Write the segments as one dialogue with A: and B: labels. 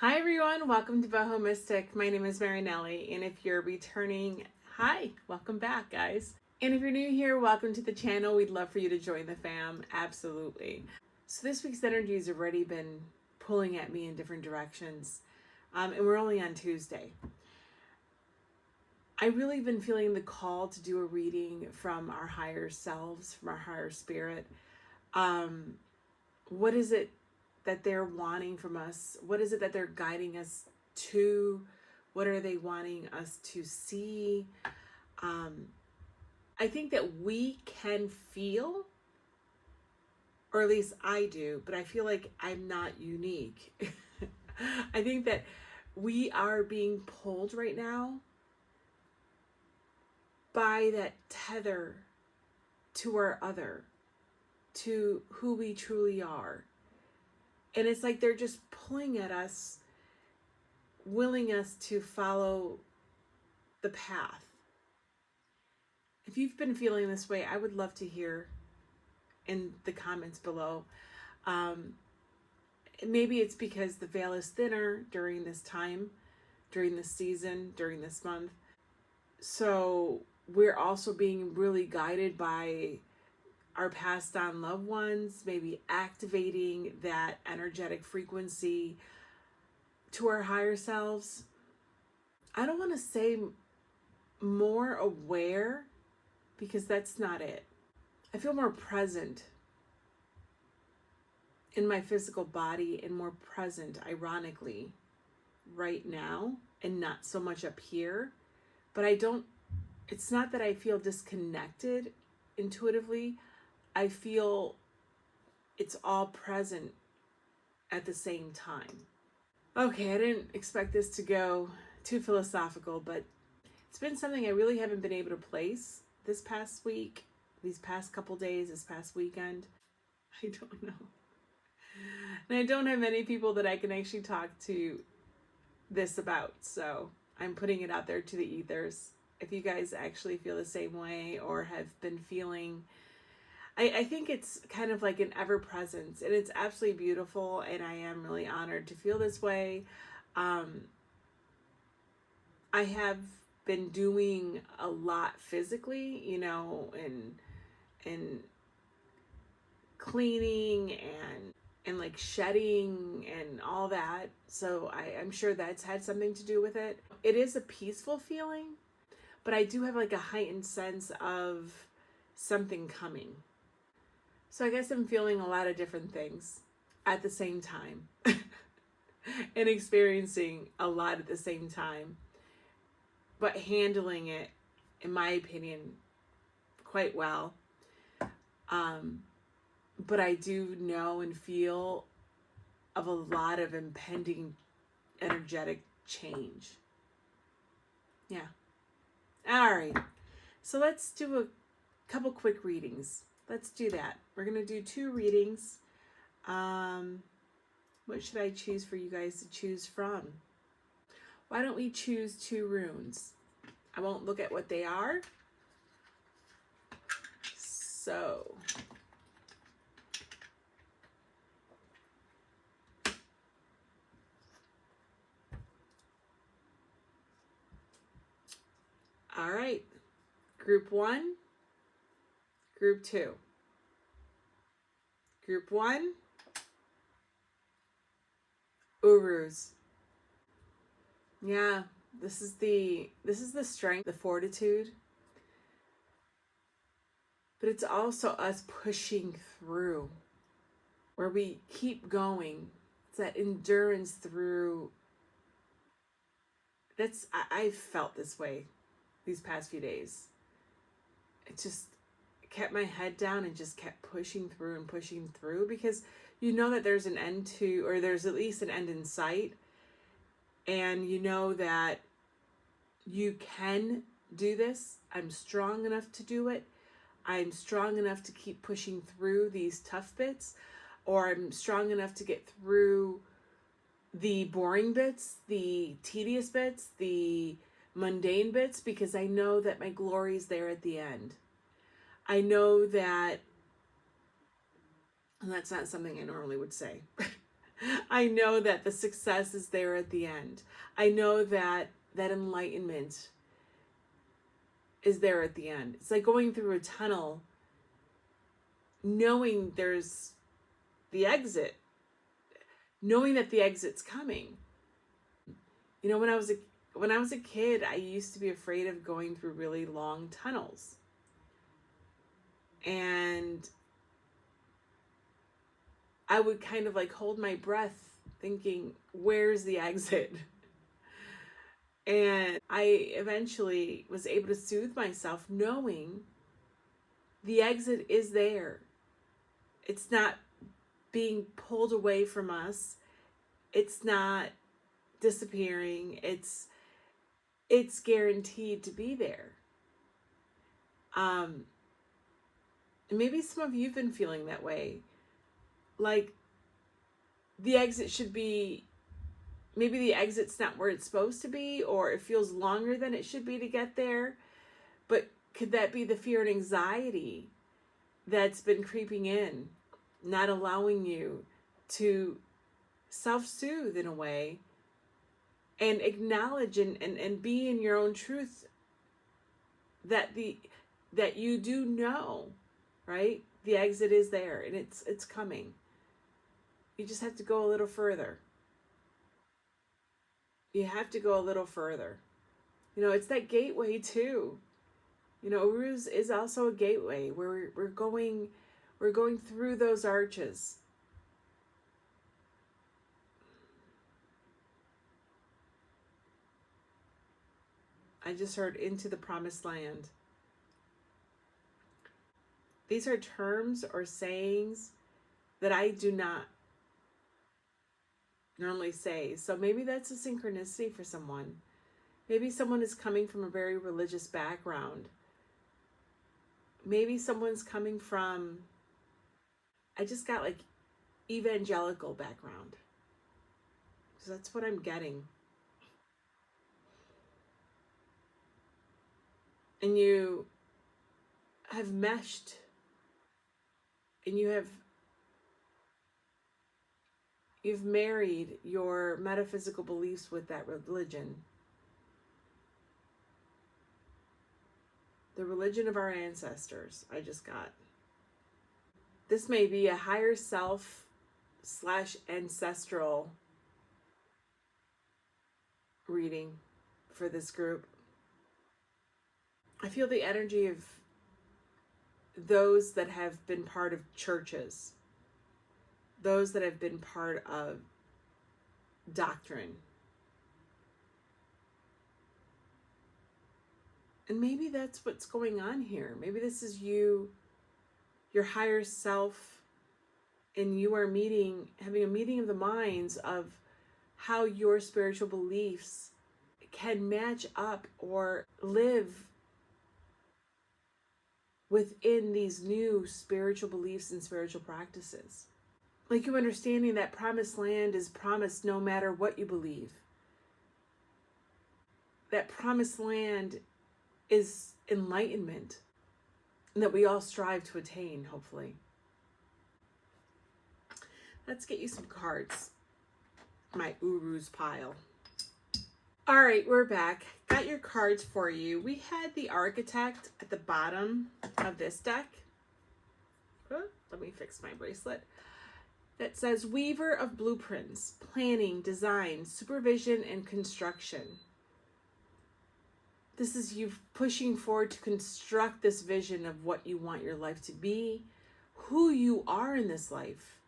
A: Hi everyone, welcome to BohoMystic. My name is Marinelly, and if you're returning, hi, welcome back guys. And if you're new here, welcome to the channel. We'd love for you to join the fam, absolutely. So this week's energy has already been pulling at me in different directions, and we're only on Tuesday. I've really been feeling the call to do a reading from our higher selves, from our higher spirit. What is it that they're wanting from us? What is it that they're guiding us to? What are they wanting us to see? I think that we can feel, or at least I do, but I feel like I'm not unique. I think that we are being pulled right now by that tether to our other, to who we truly are. And it's like they're just pulling at us, willing us to follow the path. If you've been feeling this way, I would love to hear in the comments below. Maybe it's because the veil is thinner during this time, during this season, during this month. So we're also being really guided by our passed on loved ones, maybe activating that energetic frequency to our higher selves. I don't want to say more aware, because that's not it. I feel more present in my physical body and more present, ironically, right now, and not so much up here. But it's not that I feel disconnected intuitively. I feel it's all present at the same time. Okay, I didn't expect this to go too philosophical, but it's been something I really haven't been able to place this past week, these past couple days, this past weekend. I don't know. And I don't have many people that I can actually talk to this about, so I'm putting it out there to the ethers. If you guys actually feel the same way or have been feeling, I think it's kind of like an ever-presence, and it's absolutely beautiful, and I am really honored to feel this way. I have been doing a lot physically, and cleaning and like shedding and all that. So I'm sure that's had something to do with it. It is a peaceful feeling, but I do have like a heightened sense of something coming. So I guess I'm feeling a lot of different things at the same time and experiencing a lot at the same time, but handling it, in my opinion, quite well. But I do know and feel of a lot of impending energetic change. Yeah. All right. So let's do a couple quick readings. Let's do that. We're going to do 2 readings. What should I choose for you guys to choose from? Why don't we choose 2 runes? I won't look at what they are. So, all right. Group 1, Group 2. Group 1, Urus. Yeah, this is the strength, the fortitude. But it's also us pushing through, where we keep going. It's that endurance through. I've felt this way these past few days. It just kept my head down and just kept pushing through and pushing through, because you know that there's an end to, or there's at least an end in sight. And you know that you can do this. I'm strong enough to do it. I'm strong enough to keep pushing through these tough bits, or I'm strong enough to get through the boring bits, the tedious bits, the mundane bits, because I know that my glory is there at the end. I know that, and that's not something I normally would say, I know that the success is there at the end. I know that that enlightenment is there at the end. It's like going through a tunnel, knowing there's the exit, knowing that the exit's coming. You know, when I was a kid, I used to be afraid of going through really long tunnels. And I would kind of like hold my breath thinking, where's the exit? And I eventually was able to soothe myself knowing the exit is there. It's not being pulled away from us. It's not disappearing. It's guaranteed to be there. Maybe some of you've been feeling that way. Like the exit should be, maybe the exit's not where it's supposed to be, or it feels longer than it should be to get there. But could that be the fear and anxiety that's been creeping in, not allowing you to self-soothe in a way and acknowledge and be in your own truth that that you do know, right? The exit is there and it's coming. You just have to go a little further. You have to go a little further. You know, it's that gateway too. You know, Uruz is also a gateway where we're going through those arches. I just heard into the promised land. These are terms or sayings that I do not normally say. So maybe that's a synchronicity for someone. Maybe someone is coming from a very religious background. Maybe someone's coming from, I just got like evangelical background. So that's what I'm getting. And you have meshed and you've married your metaphysical beliefs with that religion. The religion of our ancestors, I just got. This may be a higher self / ancestral reading for this group. I feel the energy of those that have been part of churches, those that have been part of doctrine. And maybe that's what's going on here. Maybe this is you, your higher self, and you are having a meeting of the minds of how your spiritual beliefs can match up or live within these new spiritual beliefs and spiritual practices. Like you understanding that promised land is promised no matter what you believe. That promised land is enlightenment, and that we all strive to attain, hopefully. Let's get you some cards. My Uruz pile. All right, we're back. Got your cards for you. We had the Architect at the bottom of this deck. Let me fix my bracelet. That says Weaver of Blueprints, Planning, Design, Supervision, and Construction. This is you pushing forward to construct this vision of what you want your life to be, who you are in this life.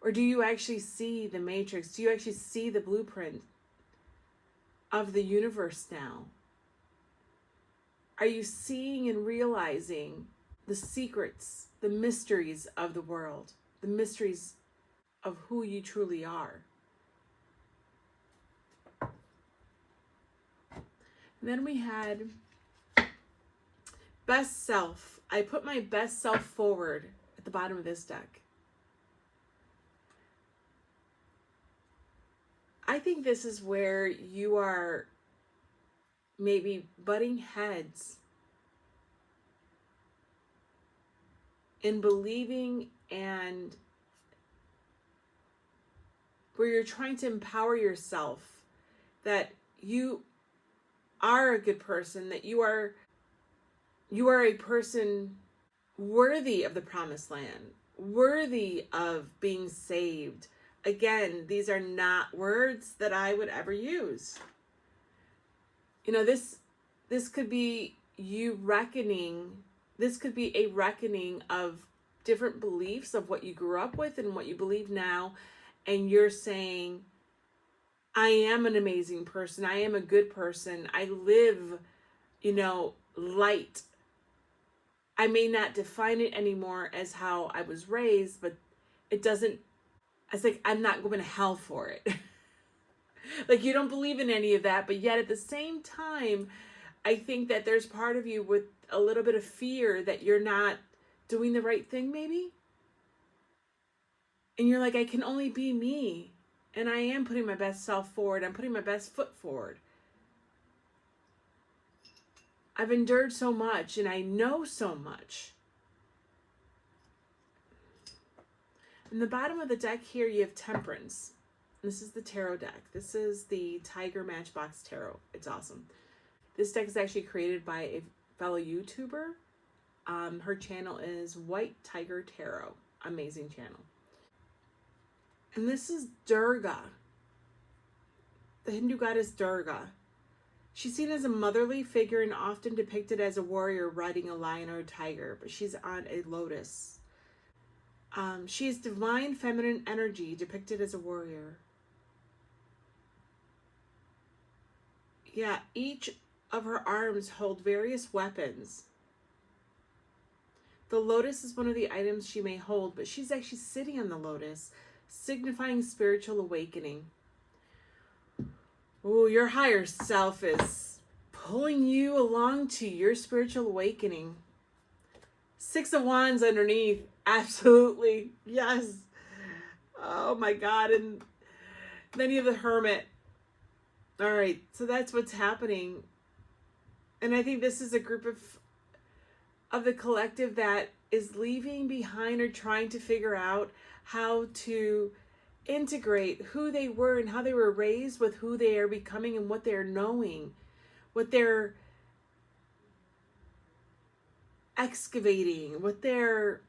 A: Or do you actually see the matrix? Do you actually see the blueprint of the universe now? Are you seeing and realizing the secrets, the mysteries of the world, the mysteries of who you truly are? And then we had best self. I put my best self forward at the bottom of this deck. I think this is where you are maybe butting heads in believing and where you're trying to empower yourself that you are a good person, that you are a person worthy of the promised land, worthy of being saved. Again, these are not words that I would ever use. You know, this could be you reckoning, this could be a reckoning of different beliefs of what you grew up with and what you believe now, and you're saying, I am an amazing person, I am a good person, I live, you know, light. I may not define it anymore as how I was raised, but it doesn't, it's like I'm not going to hell for it. Like, you don't believe in any of that, but yet at the same time, I think that there's part of you with a little bit of fear that you're not doing the right thing, maybe. And you're like, I can only be me. And I am putting my best self forward. I'm putting my best foot forward. I've endured so much and I know so much. In the bottom of the deck here, you have Temperance. This is the tarot deck. This is the Tiger Matchbox Tarot. It's awesome. This deck is actually created by a fellow YouTuber. Her channel is White Tiger Tarot. Amazing channel. And this is Durga, the Hindu goddess Durga. She's seen as a motherly figure and often depicted as a warrior riding a lion or a tiger, but she's on a lotus. She is divine feminine energy depicted as a warrior. Yeah, each of her arms hold various weapons. The lotus is one of the items she may hold, but she's actually sitting on the lotus, signifying spiritual awakening. Oh, your higher self is pulling you along to your spiritual awakening. 6 of Wands underneath. Absolutely. Yes. Oh my God. And then you have the Hermit. All right. So that's what's happening. And I think this is a group of the collective that is leaving behind or trying to figure out how to integrate who they were and how they were raised with who they are becoming and what they're knowing, what they're excavating, what they're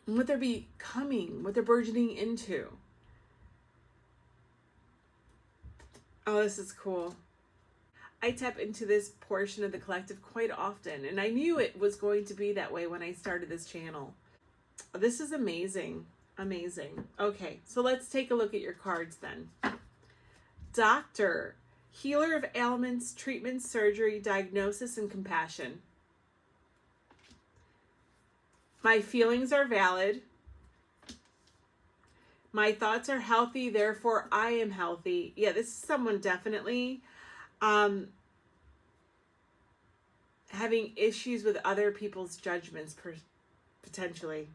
A: becoming, what they're burgeoning into. Oh, this is cool. I tap into this portion of the collective quite often, and I knew it was going to be that way when I started this channel. This is amazing. Amazing. Okay, so let's take a look at your cards then. Doctor, healer of ailments, treatment, surgery, diagnosis, and compassion. My feelings are valid. My thoughts are healthy, therefore I am healthy. Yeah, this is someone definitely having issues with other people's judgments, potentially.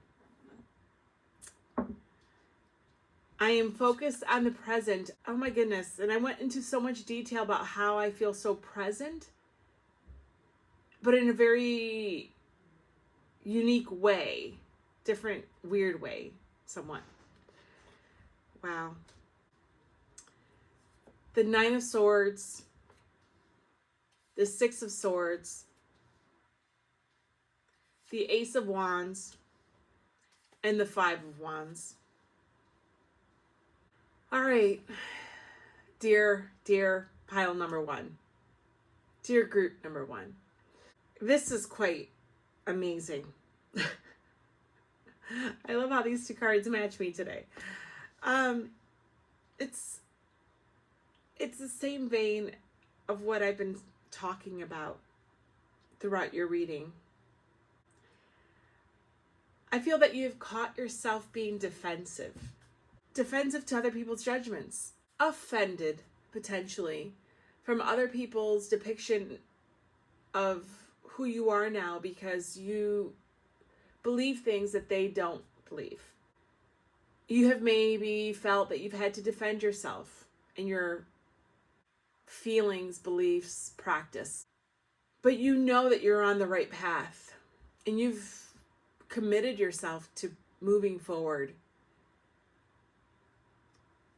A: I am focused on the present. Oh my goodness. And I went into so much detail about how I feel so present, but in a very unique way, different, weird way, somewhat. Wow. The 9 of Swords, the 6 of Swords, the Ace of Wands, and the 5 of Wands. All right, dear pile number 1, dear group number 1. This is quite amazing. I love how these 2 cards match me today. It's the same vein of what I've been talking about throughout your reading. I feel that you've caught yourself being defensive to other people's judgments, offended potentially from other people's depiction of who you are now because you believe things that they don't believe. You have maybe felt that you've had to defend yourself and your feelings, beliefs, practice. But you know that you're on the right path and you've committed yourself to moving forward.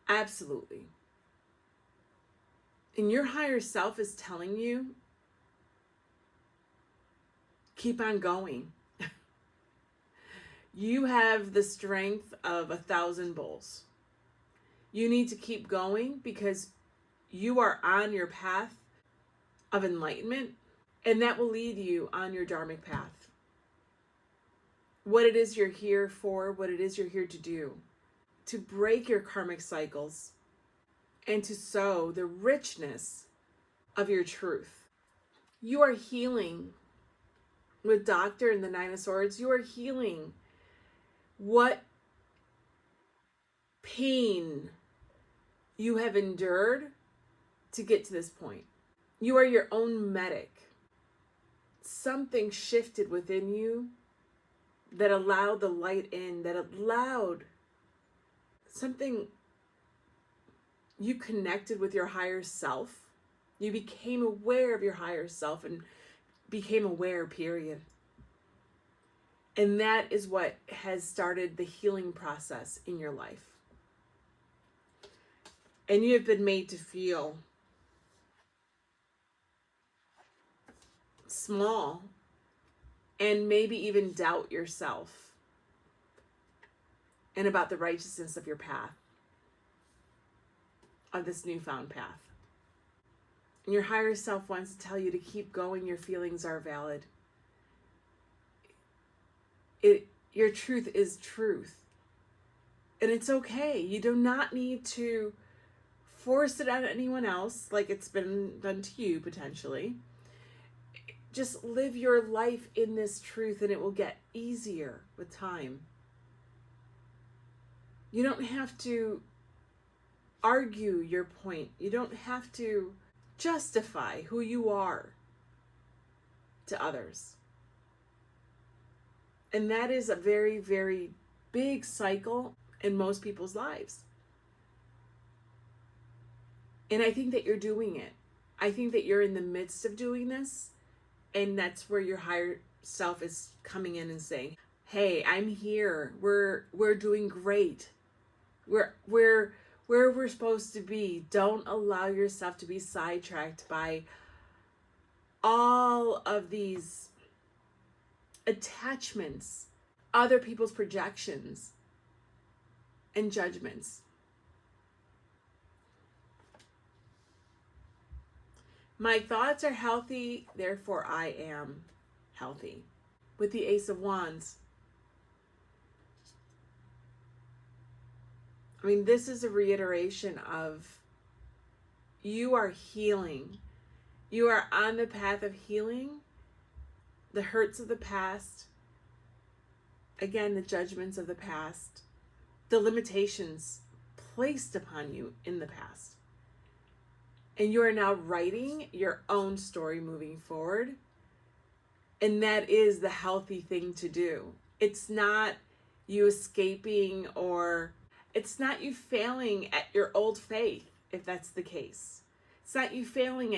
A: Absolutely. And your higher self is telling you, keep on going. You have the strength of 1,000 bulls. You need to keep going because you are on your path of enlightenment, and that will lead you on your dharmic path. What it is you're here for, what it is you're here to do, to break your karmic cycles and to sow the richness of your truth. You are healing with Doctor and the Nine of Swords. You are healing what pain you have endured to get to this point. You are your own medic. Something shifted within you that allowed the light in, that allowed something. You connected with your higher self. You became aware of your higher self and became aware, period. And that is what has started the healing process in your life. And you have been made to feel small and maybe even doubt yourself and about the righteousness of your path, of this newfound path. And your higher self wants to tell you to keep going. Your feelings are valid. Your truth is truth. And it's okay. You do not need to force it on anyone else like it's been done to you potentially. Just live your life in this truth and it will get easier with time. You don't have to argue your point. You don't have to justify who you are to others. And that is a very, very big cycle in most people's lives. And I think that you're doing it. I think that you're in the midst of doing this. And that's where your higher self is coming in and saying, hey, I'm here. We're doing great. We're where we're supposed to be. Don't allow yourself to be sidetracked by all of these attachments, other people's projections and judgments. My thoughts are healthy, therefore I am healthy. With the Ace of Wands. I mean, this is a reiteration of you are healing. You are on the path of healing the hurts of the past. Again, the judgments of the past. The limitations placed upon you in the past. And you are now writing your own story moving forward. And that is the healthy thing to do. It's not you escaping, or it's not you failing at your old faith, if that's the case. It's not you failing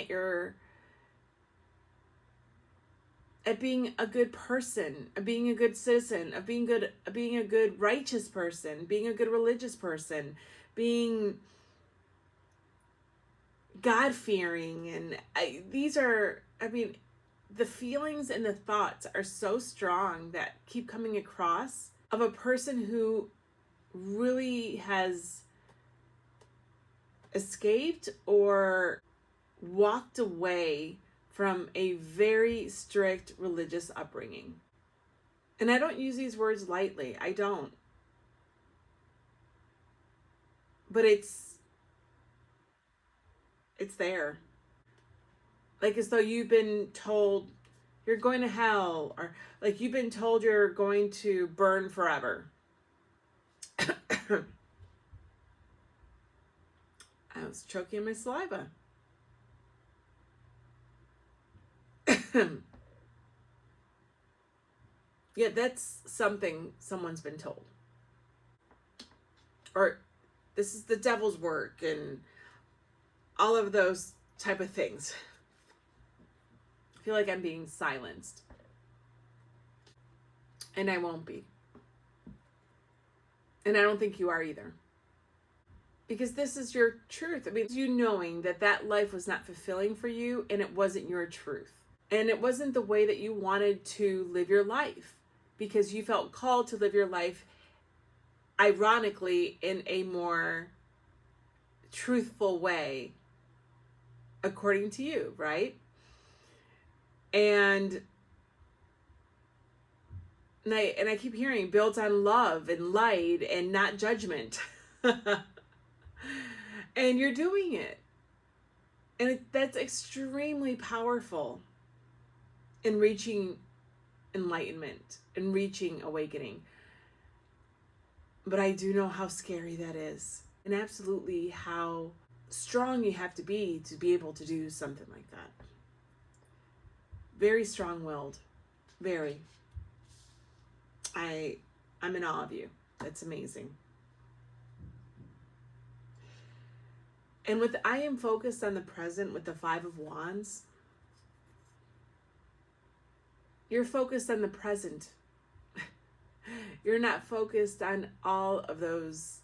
A: at being a good person, of being a good citizen, of being a good righteous person, being a good religious person, being God-fearing. And the feelings and the thoughts are so strong that keep coming across of a person who really has escaped or walked away from a very strict religious upbringing. And I don't use these words lightly. I don't. But it's there. Like as though you've been told you're going to hell, or like you've been told you're going to burn forever. I was choking my saliva. Yeah, that's something someone's been told. Or this is the devil's work and all of those type of things. I feel like I'm being silenced. And I won't be. And I don't think you are either. Because this is your truth. I mean, you knowing that that life was not fulfilling for you and it wasn't your truth. And it wasn't the way that you wanted to live your life, because you felt called to live your life, ironically, in a more truthful way, according to you, right? And I keep hearing builds on love and light and not judgment. And you're doing it. And that's extremely powerful in reaching enlightenment and reaching awakening. But I do know how scary that is, and absolutely how strong you have to be able to do something like that. Very strong-willed. Very. I'm in awe of you. That's amazing. And with I am focused on the present with the 5 of Wands, you're focused on the present. You're not focused on all of those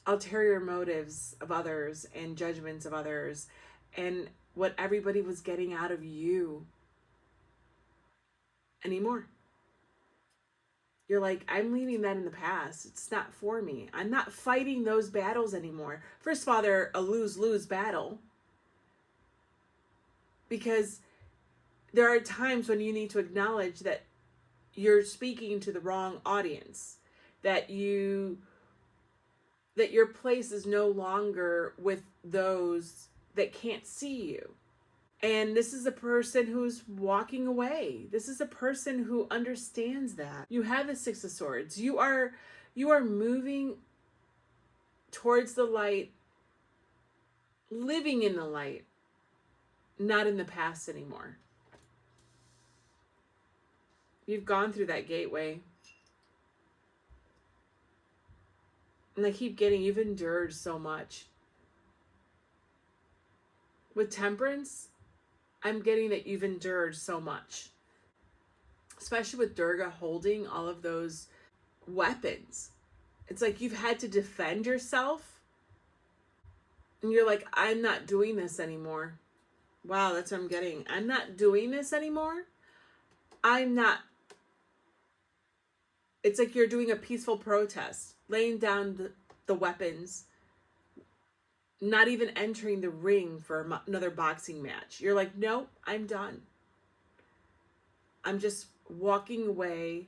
A: ulterior motives of others and judgments of others and what everybody was getting out of you anymore. You're like, I'm leaving that in the past. It's not for me. I'm not fighting those battles anymore. First of all, they're a lose-lose battle, because there are times when you need to acknowledge that you're speaking to the wrong audience, that your place is no longer with those that can't see you. And this is a person who's walking away. This is a person who understands that. You have the 6 of Swords. You are moving towards the light, living in the light, not in the past anymore. You've gone through that gateway. And I keep getting, you've endured so much. With Temperance, I'm getting that you've endured so much. Especially with Durga holding all of those weapons. It's like you've had to defend yourself. And you're like, I'm not doing this anymore. Wow, that's what I'm getting. I'm not doing this anymore. I'm not. It's like you're doing a peaceful protest. Laying down the weapons. Not even entering the ring for another boxing match. You're like, no, I'm done. I'm just walking away,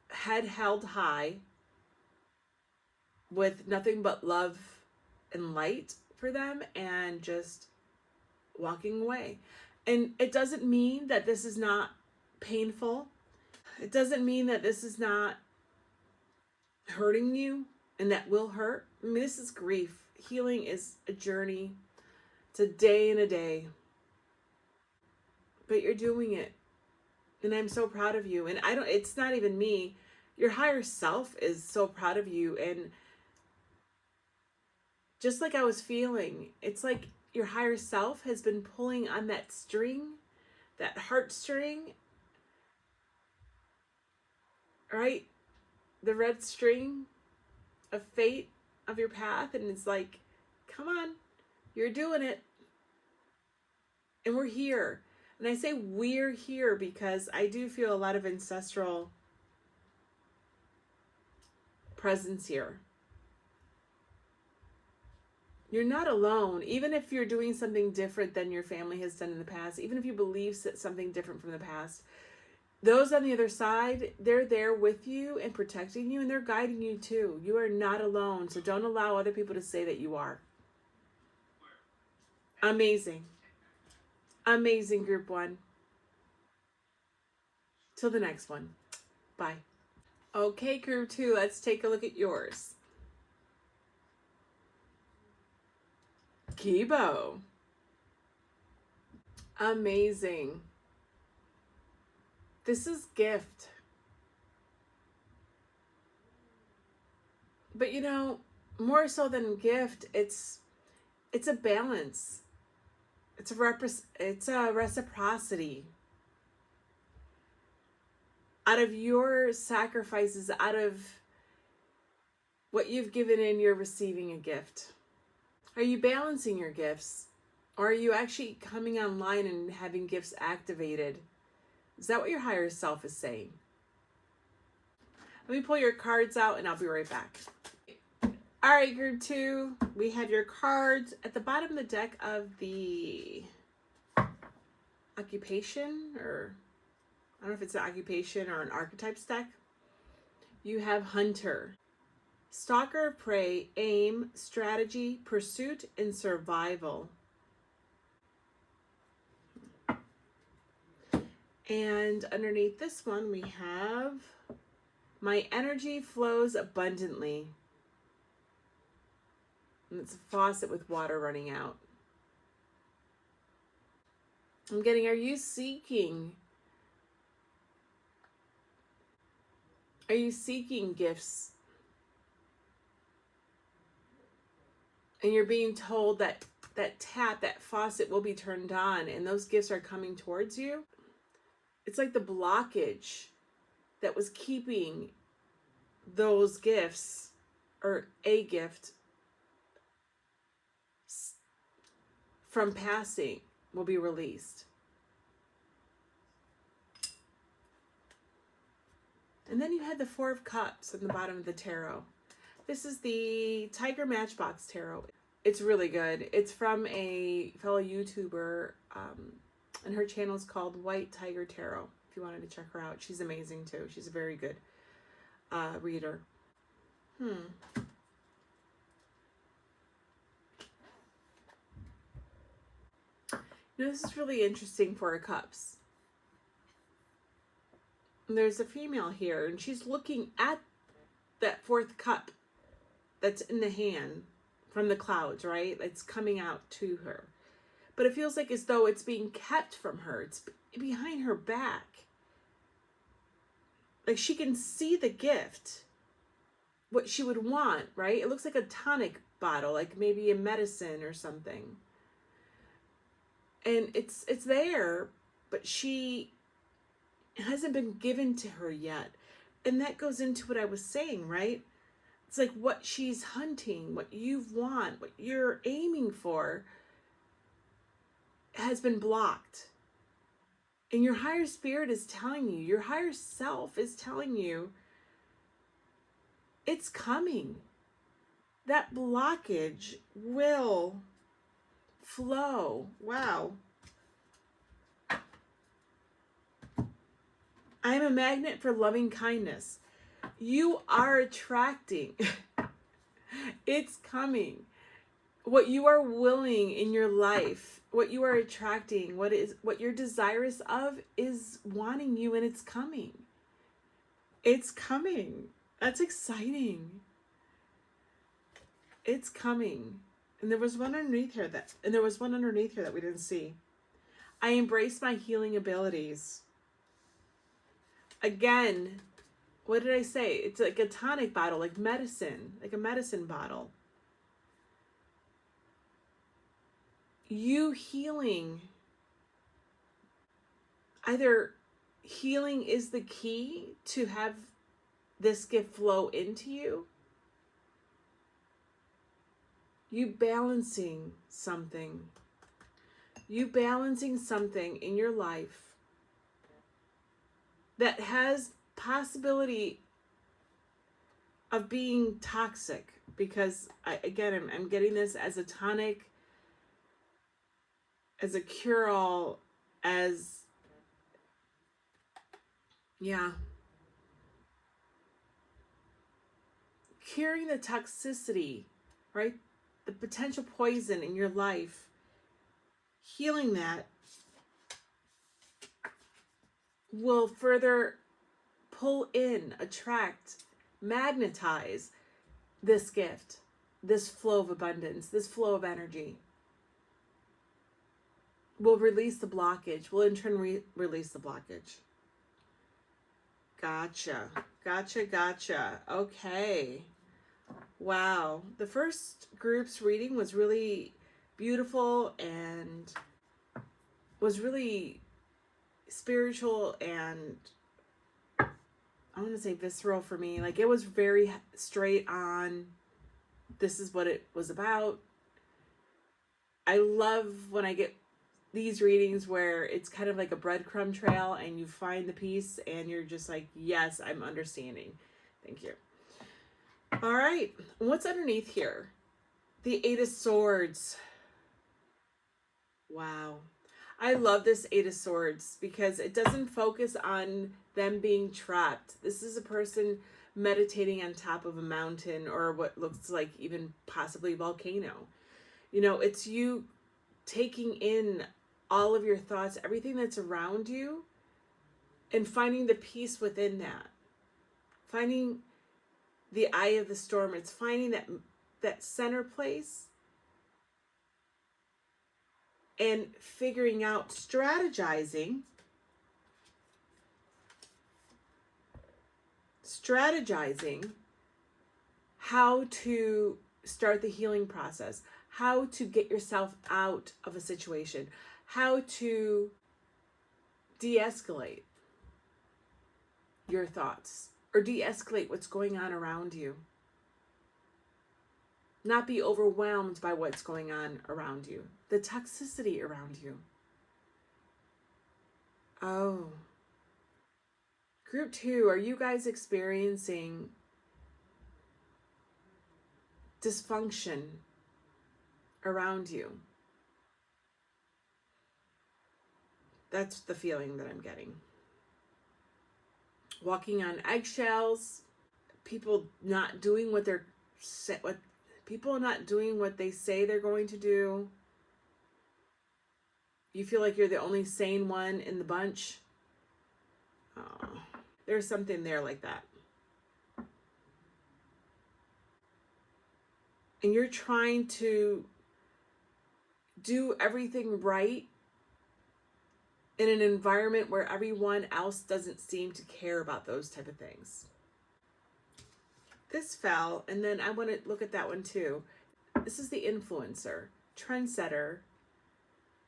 A: head held high, with nothing but love and light for them, and just walking away. And it doesn't mean that this is not painful. It doesn't mean that this is not hurting you, and that will hurt. I mean, this is grief. Healing is a journey. It's a day and a day. But you're doing it. And I'm so proud of you. And it's not even me. Your higher self is so proud of you. And just like I was feeling, it's like your higher self has been pulling on that string, that heartstring, right? The red string of fate, of your path, and it's like, come on, you're doing it. And we're here. And I say we're here because I do feel a lot of ancestral presence here. You're not alone. Even if you're doing something different than your family has done in the past, even if you believe something different from the past, those on the other side, they're there with you and protecting you, and they're guiding you too. You are not alone. So don't allow other people to say that you are. Amazing. Amazing, group 1. Till the next one. Bye. Okay, group 2, let's take a look at yours. Kibo. Amazing. This is gift. But you know, more so than gift, it's a balance. It's a reciprocity. out of your sacrifices, out of what you've given in, you're receiving a gift. Are you balancing your gifts? Or are you actually coming online and having gifts activated? Is that what your higher self is saying? Let me pull your cards out and I'll be right back. All right, group 2, we have your cards at the bottom of the deck of the occupation, or I don't know if it's an occupation or an archetypes deck. You have Hunter, Stalker of Prey, Aim, Strategy, Pursuit, and Survival. And underneath this one, we have My Energy Flows Abundantly. And it's a faucet with water running out. I'm getting, are you seeking? Are you seeking gifts? And you're being told that that faucet will be turned on and those gifts are coming towards you. It's like the blockage that was keeping those gifts, or a gift, from passing, will be released. And then you had the Four of Cups in the bottom of the tarot. This is the Tiger Matchbox Tarot. It's really good. It's from a fellow YouTuber, and her channel is called White Tiger Tarot. If you wanted to check her out, she's amazing too. She's a very good reader. You know, this is really interesting for Cups. And there's a female here, and she's looking at that fourth cup that's in the hand from the clouds, right? It's coming out to her. But it feels like as though it's being kept from her. It's behind her back. Like she can see the gift, what she would want, right? It looks like a tonic bottle, like maybe a medicine or something. And it's there, but she hasn't been given to her yet. And that goes into what I was saying, right? It's like what she's hunting, what you want, what you're aiming for has been blocked. And your higher spirit is telling you, your higher self is telling you, it's coming. That blockage will flow. Wow. I'm a magnet for loving kindness. You are attracting. It's coming. What you are willing in your life, what you are attracting, what you're desirous of is wanting you, and it's coming. It's coming. That's exciting. It's coming. And there was one underneath here that we didn't see. I embrace my healing abilities. Again, what did I say? It's like a tonic bottle, like medicine, like a medicine bottle. You healing. Either healing is the key to have this gift flow into you. You balancing something. You balancing something in your life that has possibility of being toxic, because I'm getting this as a tonic, as a cure-all, as curing the toxicity, right? The potential poison in your life, healing that will further pull in, attract, magnetize this gift, this flow of abundance, this flow of energy. Will release the blockage, will in turn release the blockage. Gotcha. Okay. Wow. The first group's reading was really beautiful and was really spiritual and I want to say visceral for me. Like, it was very straight on. This is what it was about. I love when I get these readings where it's kind of like a breadcrumb trail and you find the piece and you're just like, yes, I'm understanding. Thank you. All right. What's underneath here? The Eight of Swords. Wow. I love this Eight of Swords because it doesn't focus on them being trapped. This is a person meditating on top of a mountain or what looks like even possibly a volcano. You know, it's you taking in all of your thoughts, everything that's around you, and finding the peace within that. Finding the eye of the storm. It's finding that center place and figuring out, strategizing how to start the healing process, how to get yourself out of a situation, how to de-escalate your thoughts or de-escalate what's going on around you. Not be overwhelmed by what's going on around you, the toxicity around you. Oh. Group 2, are you guys experiencing dysfunction around you? That's the feeling that I'm getting. Walking on eggshells, people not doing what they say they're going to do. You feel like you're the only sane one in the bunch. Oh, there's something there like that. And you're trying to do everything right in an environment where everyone else doesn't seem to care about those type of things. This fell, and then I want to look at that one too. This is the influencer, trendsetter,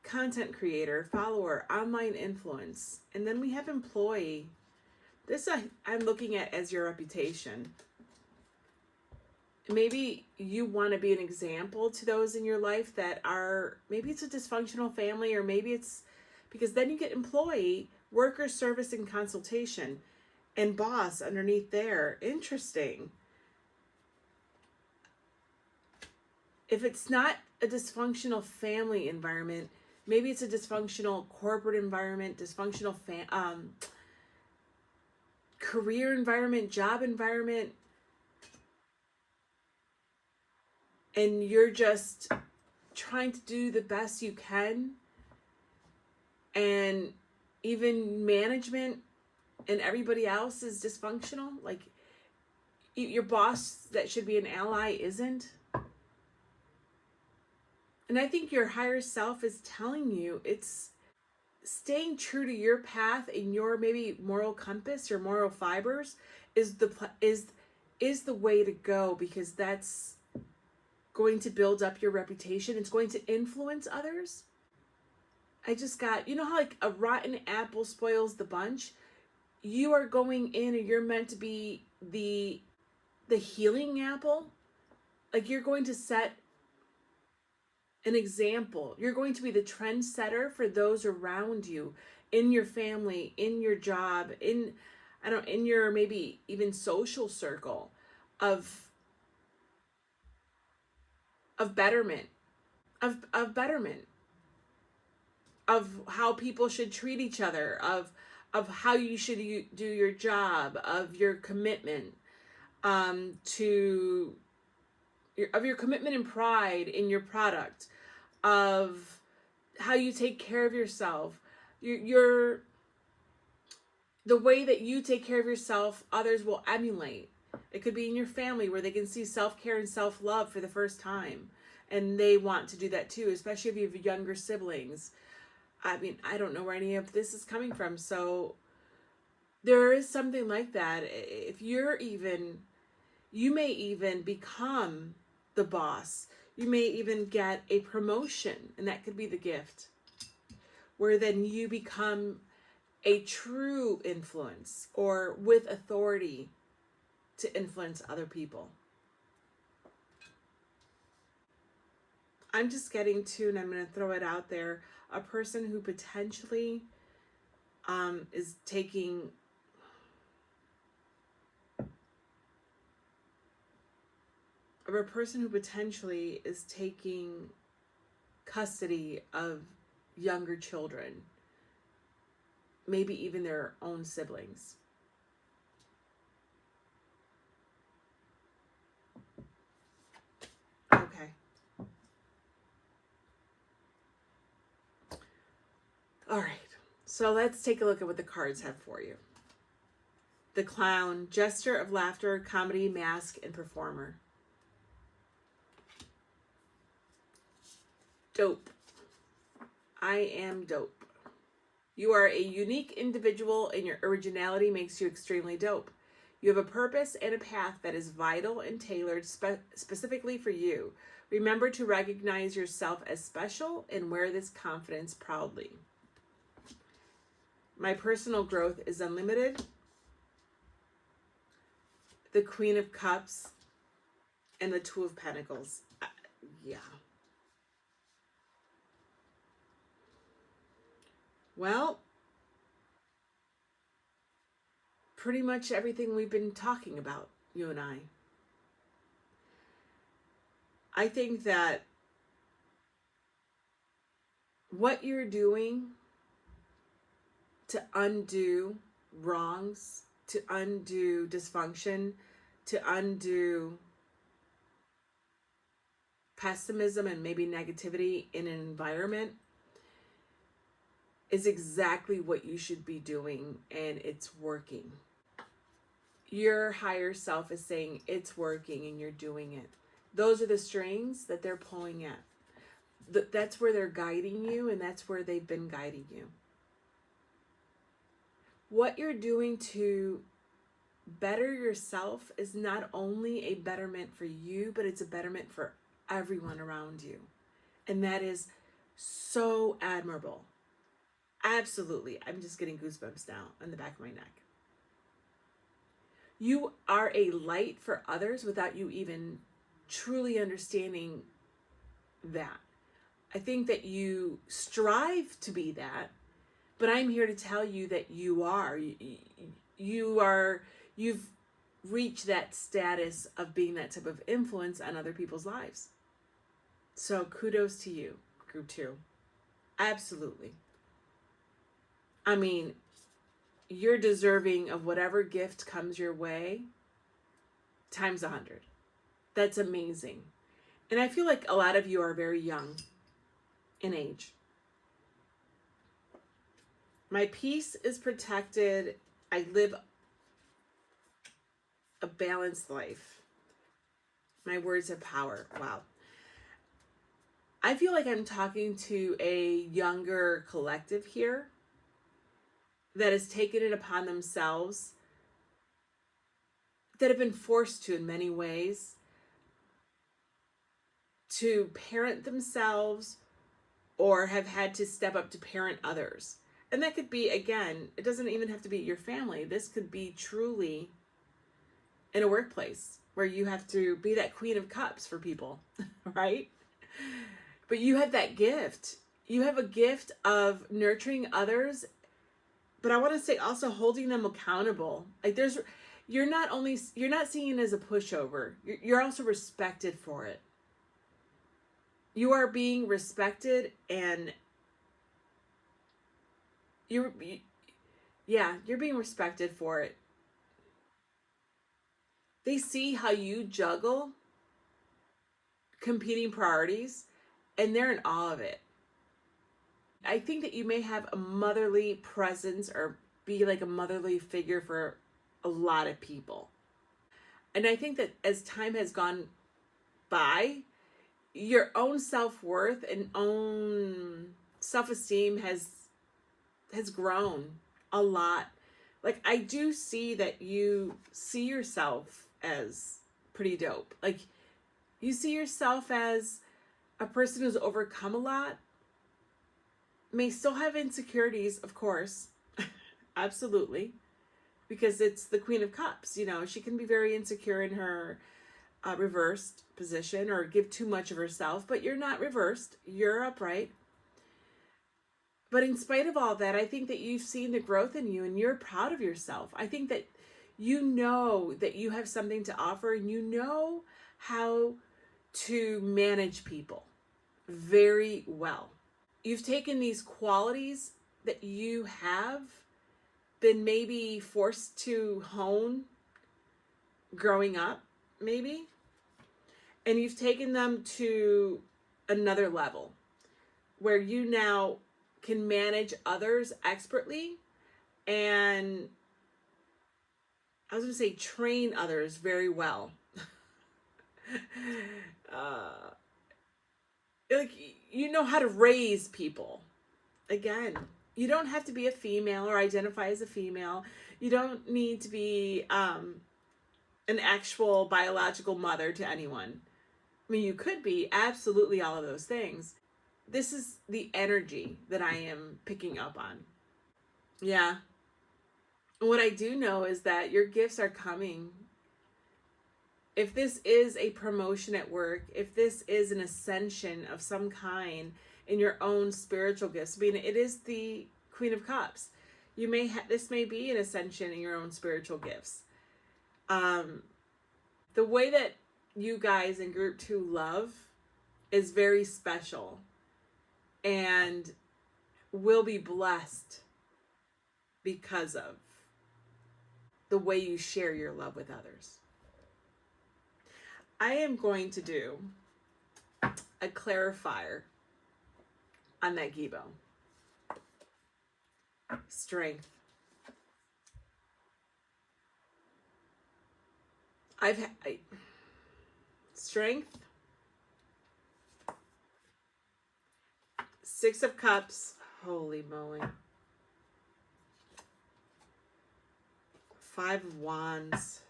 A: content creator, follower, online influence. And then we have employee. This I'm looking at as your reputation. Maybe you want to be an example to those in your life that are, maybe it's a dysfunctional family, or maybe it's, because then you get employee, worker, service, and consultation, and boss underneath there. Interesting. If it's not a dysfunctional family environment, maybe it's a dysfunctional corporate environment, dysfunctional career environment, job environment, and you're just trying to do the best you can, and even management and everybody else is dysfunctional. Like, your boss that should be an ally isn't. And I think your higher self is telling you it's staying true to your path and your maybe moral compass, your moral fibers is the way to go, because that's going to build up your reputation. It's going to influence others. I just got, you know how like a rotten apple spoils the bunch? You are going in and you're meant to be the healing apple. Like, you're going to set an example. You're going to be the trendsetter for those around you, in your family, in your job, in your maybe even social circle of betterment, of betterment, of how people should treat each other, of how you should do your job, of your commitment of your commitment and pride in your product, of how you take care of yourself. The way that you take care of yourself, others will emulate. It could be in your family where they can see self-care and self-love for the first time, and they want to do that too, especially if you have younger siblings. I mean, I don't know where any of this is coming from, so there is something like that. If you may even become the boss. You may even get a promotion, and that could be the gift, where then you become a true influence or with authority to influence other people. I'm just getting to, and I'm going to throw it out there, a person who potentially is taking custody of younger children, maybe even their own siblings. Okay. All right. So let's take a look at what the cards have for you. The Clown, gesture of laughter, comedy, mask, and performer. Dope. I am dope. You are a unique individual and your originality makes you extremely dope. You have a purpose and a path that is vital and tailored specifically for you. Remember to recognize yourself as special and wear this confidence proudly. My personal growth is unlimited. The Queen of Cups and the Two of Pentacles. Yeah. Well, pretty much everything we've been talking about, you and I. I think that what you're doing to undo wrongs, to undo dysfunction, to undo pessimism and maybe negativity in an environment is exactly what you should be doing, and it's working. Your higher self is saying it's working and you're doing it. Those are the strings that they're pulling at. That's where they're guiding you, and that's where they've been guiding you. What you're doing to better yourself is not only a betterment for you, but it's a betterment for everyone around you. And that is so admirable. Absolutely. I'm just getting goosebumps now on the back of my neck. You are a light for others without you even truly understanding that. I think that you strive to be that, but I'm here to tell you that you are. You've reached that status of being that type of influence on other people's lives. So kudos to you, group 2. Absolutely. I mean, you're deserving of whatever gift comes your way times 100. That's amazing. And I feel like a lot of you are very young in age. My peace is protected. I live a balanced life. My words have power. Wow. I feel like I'm talking to a younger collective here that has taken it upon themselves, that have been forced to in many ways, to parent themselves or have had to step up to parent others. And that could be, again, it doesn't even have to be your family. This could be truly in a workplace where you have to be that Queen of Cups for people, right? But you have that gift. You have a gift of nurturing others, but I want to say also holding them accountable. Like you're not seeing it as a pushover. You're also respected for it. You are being respected, and you're being respected for it. They see how you juggle competing priorities, and they're in awe of it. I think that you may have a motherly presence or be like a motherly figure for a lot of people. And I think that as time has gone by, your own self-worth and own self-esteem has grown a lot. Like, I do see that you see yourself as pretty dope. Like, you see yourself as a person who's overcome a lot, may still have insecurities, of course, Absolutely. Because it's the Queen of Cups. You know, she can be very insecure in her reversed position or give too much of herself, but you're not reversed. You're upright. But in spite of all that, I think that you've seen the growth in you and you're proud of yourself. I think that you know that you have something to offer and you know how to manage people very well. You've taken these qualities that you have been maybe forced to hone growing up, maybe, and you've taken them to another level where you now can manage others expertly and I was going to say train others very well. Like, you know how to raise people. Again, you don't have to be a female or identify as a female. You don't need to be an actual biological mother to anyone. I mean, you could be absolutely all of those things. This is the energy that I am picking up on. Yeah. What I do know is that your gifts are coming. If this is a promotion at work, if this is an ascension of some kind in your own spiritual gifts, I mean, it is the Queen of Cups. You may this may be an ascension in your own spiritual gifts. The way that you guys in group 2 love is very special and will be blessed because of the way you share your love with others. I am going to do a clarifier on that Gibo. Strength. Strength. 6 of Cups. Holy moly. 5 of Wands.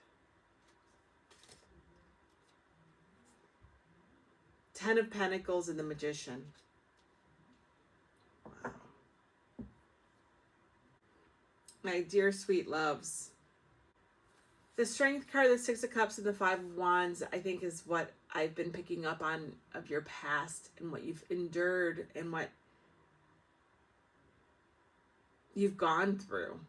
A: 10 of Pentacles and the Magician. Wow. My dear sweet loves. The Strength card, the 6 of Cups, and the 5 of Wands, I think is what I've been picking up on of your past and what you've endured and what you've gone through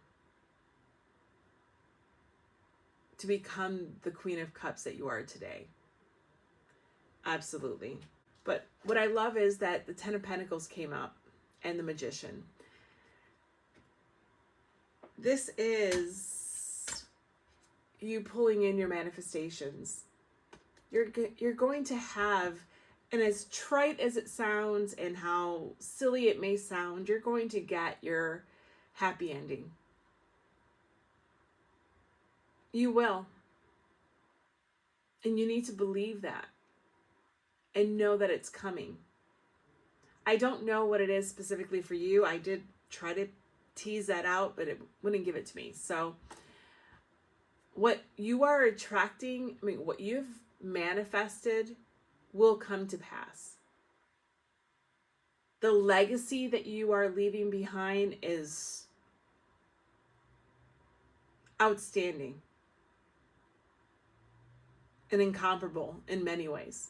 A: to become the Queen of Cups that you are today. Absolutely. But what I love is that the 10 of Pentacles came up and the Magician. This is you pulling in your manifestations. You're going to have, and as trite as it sounds and how silly it may sound, you're going to get your happy ending. You will. And you need to believe that and know that it's coming. I don't know what it is specifically for you. I did try to tease that out, but it wouldn't give it to me. So what you are attracting, I mean, what you've manifested will come to pass. The legacy that you are leaving behind is outstanding and incomparable in many ways.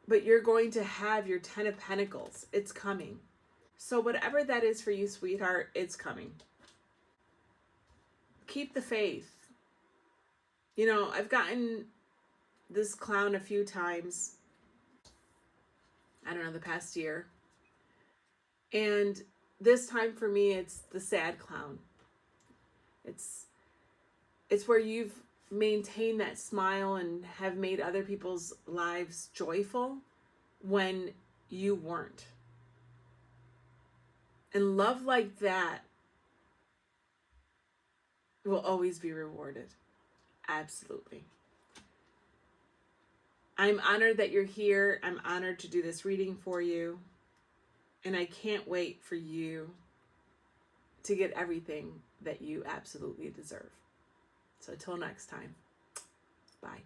A: But you're going to have your 10 of Pentacles. It's coming. So whatever that is for you, sweetheart, it's coming. Keep the faith. You know, I've gotten this clown a few times. I don't know, the past year. And this time for me, it's the sad clown. It's where you've maintained that smile and have made other people's lives joyful when you weren't. And love like that will always be rewarded. Absolutely. I'm honored that you're here. I'm honored to do this reading for you. And I can't wait for you to get everything that you absolutely deserve. So until next time, bye.